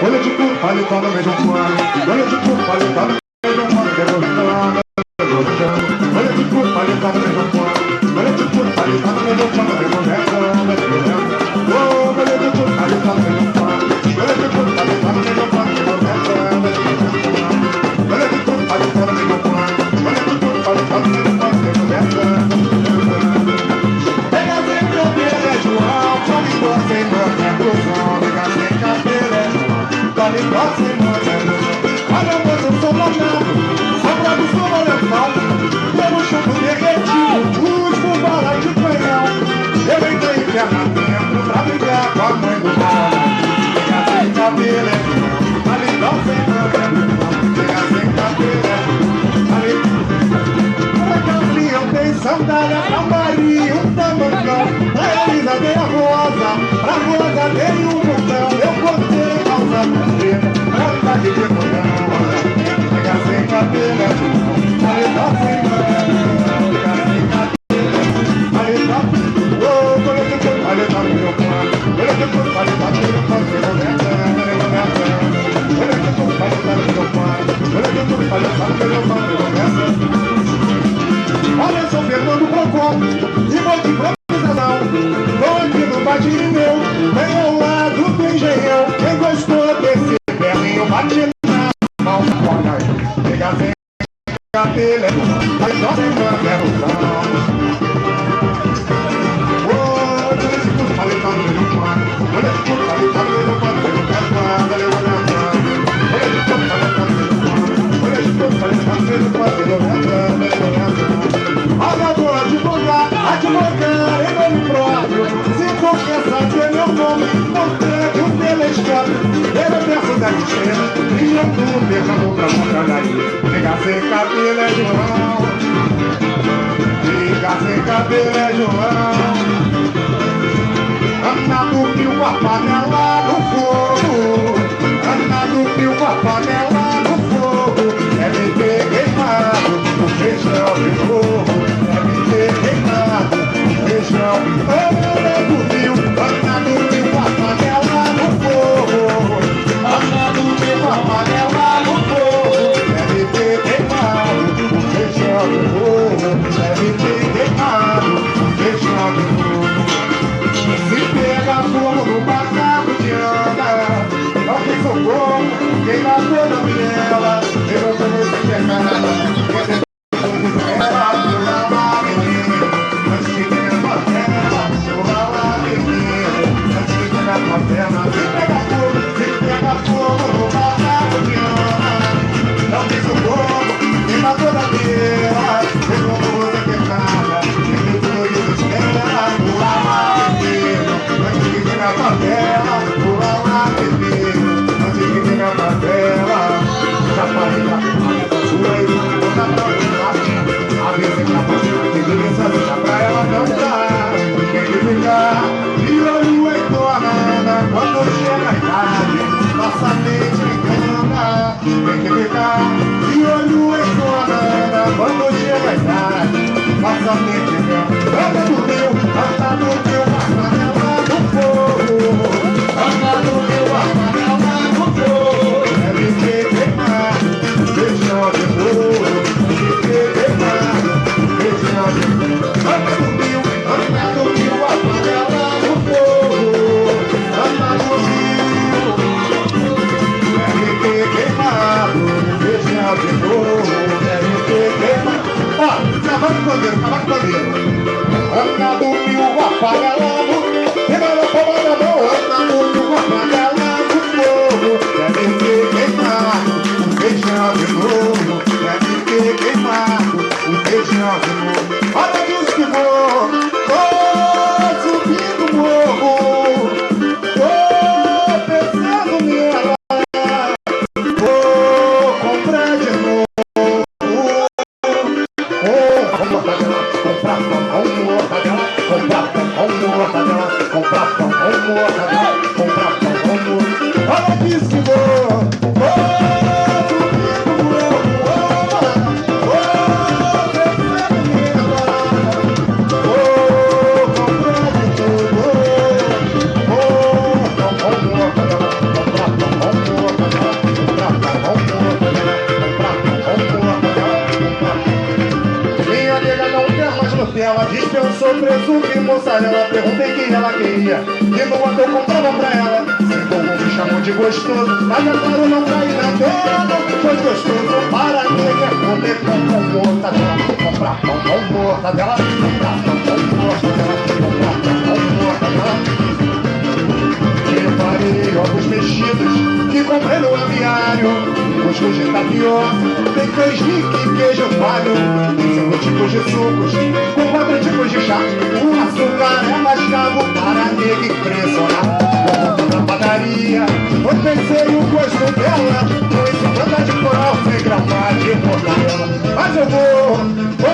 Olha de cu, paletó no mesmo pano. Olha de cu, paletó no mesmo pano. Degostando, degostando. Olha de cu, paletó no mesmo pano. Olha de cu, paletó no mesmo pano. Degostando, degostando. Oh, olha de cu, paletó no mesmo pano. Olha de cu, paletó no mesmo pano. Degostando, degostando. Olha de cu, paletó no mesmo pano. Olha de cu, paletó no mesmo pano. Degostando, degostando. Pega sempre o pé, João. Só me gosta em manter cruzão. Pega sempre o pé, João. Olha, mas eu sou danado, só pra do seu alemão. Pelo chumbo derretido, último bala de canhão. Eu entrei terra dentro pra brigar com a mãe do cara. Pega sem cabelo, paletó sem manga. Pega sem cabelo, pra Camlinha tem sandália, pra Maria um tamancão. Pra Elisa tem a rosa, pra Rosa tem um botão. Eu cortei a calça comprida, pra tá de botão. Pega sem cabelo, paletó sem manga. Pega sem cabelo, paletó. Oh, colete por paletó no meu pano. Colete por paletó no meu pano. Revolvendo, revolvendo. Colete por paletó no meu pano. Colete por paletó no meu pano. Revolvendo. Olha, São Fernando Procon, e vou de improvisação. Tô aqui no batinho meu, bem ao lado do engenhão. Quem gostou desse berrinho, bate na mão. Olha aí, pega sem cabelo, mas não tem manga, oh, olha esse curso, paletó no meio do pano. Olha esse curso, paletó no meio do pano. Olha esse curso, paletó no meio do pano. Olha esse curso, paletó no meio do pano. Olha a boa advogar, advogar em nome próprio. Se confessar que é meu nome, mostrando um telescópio. Ele pensa da estrela, e já tu pegando pra montar aí. Pega sem cabelo é João. Pega sem cabelo é João. Anda do fio com a panela no fogo. Anda do fio com a panela no fogo. Deve ter queimado o feijão de fogo. Deve ter queimado o feijão. Anda do fio com a panela no fogo. Anda do fio com a panela no fogo. Deve ter queimado o feijão de fogo. Deve ter queimado o feijão de fogo. Se pega fogo no barraco de Ana, não tem socorro, quem matou na viela. Eu não vou se pegar nada, você ela, pula lá, menino. Antes que tenha favela, pula lá, menino. Antes que tenha favela, se pega fogo no barraco de Ana, não tem socorro, quem matou na viela. Eu não vou se pegar nada, eu tô indo espera, pula lá, menino. Antes que tenha favela, pula lá, menino. Antes que tenha favela, já falei da sua e vou dar pra você. A vez que a você tem que pensar, pra ela não dá. Tem que ficar de olho em tornada. Quando chega a idade, nossa mente engana. Tem que ficar de olho em tornada. Quando chega a idade, nossa mente engana. Anda do meu, anda do meu, panela no fogo. Anda do meu, panela no fogo. Deve ter queimado, feijão de fogo. Deve ter queimado, feijão de fogo. Anda do meu, a panela no fogo. Anda do meu, deve ter queimado, feijão de fogo. Deve ter queimado. Ó, cavalo de bandeira, cavalo de bandeira. Anda do meu, a panela no fogo. Anda do meu, a panela no fogo. Deve ter queimado o feijão de novo. Deve ter queimado o feijão de novo. Olha disso que vou, subindo o morro. Pensando nela. Comprar de novo. Vamos botar dela, comprar pão, vamos botar dela, comprar pão, vamos botar dela, comprar pão, vamos botar dela, comprar pão, vamos. Olha disso que vou, subindo o morro, pensando nela. Comprar de novo, vamos botar dela, comprar pão, vamos mussarela, perguntei quem ela queria e no ato eu comprava pra ela. Sentou me chamou de gostoso, mas é claro não caí na tela. Foi gostoso para a nega comer pão com mortadela, comprar pão com mortadela, comprar pão com mortadela, comprar pão com mortadela. Preparei ovos mexidos que comprei no aviário, cuscuz de tapioca, bacon, rique, queijo palho, 5 tipos de sucos, com 4 tipos de chá. O açúcar é mais caro para a nega impressionar. Vou na padaria, oferecei o gosto dela, 2,50 de coral, 100 gramas de mortadela. Mas eu vou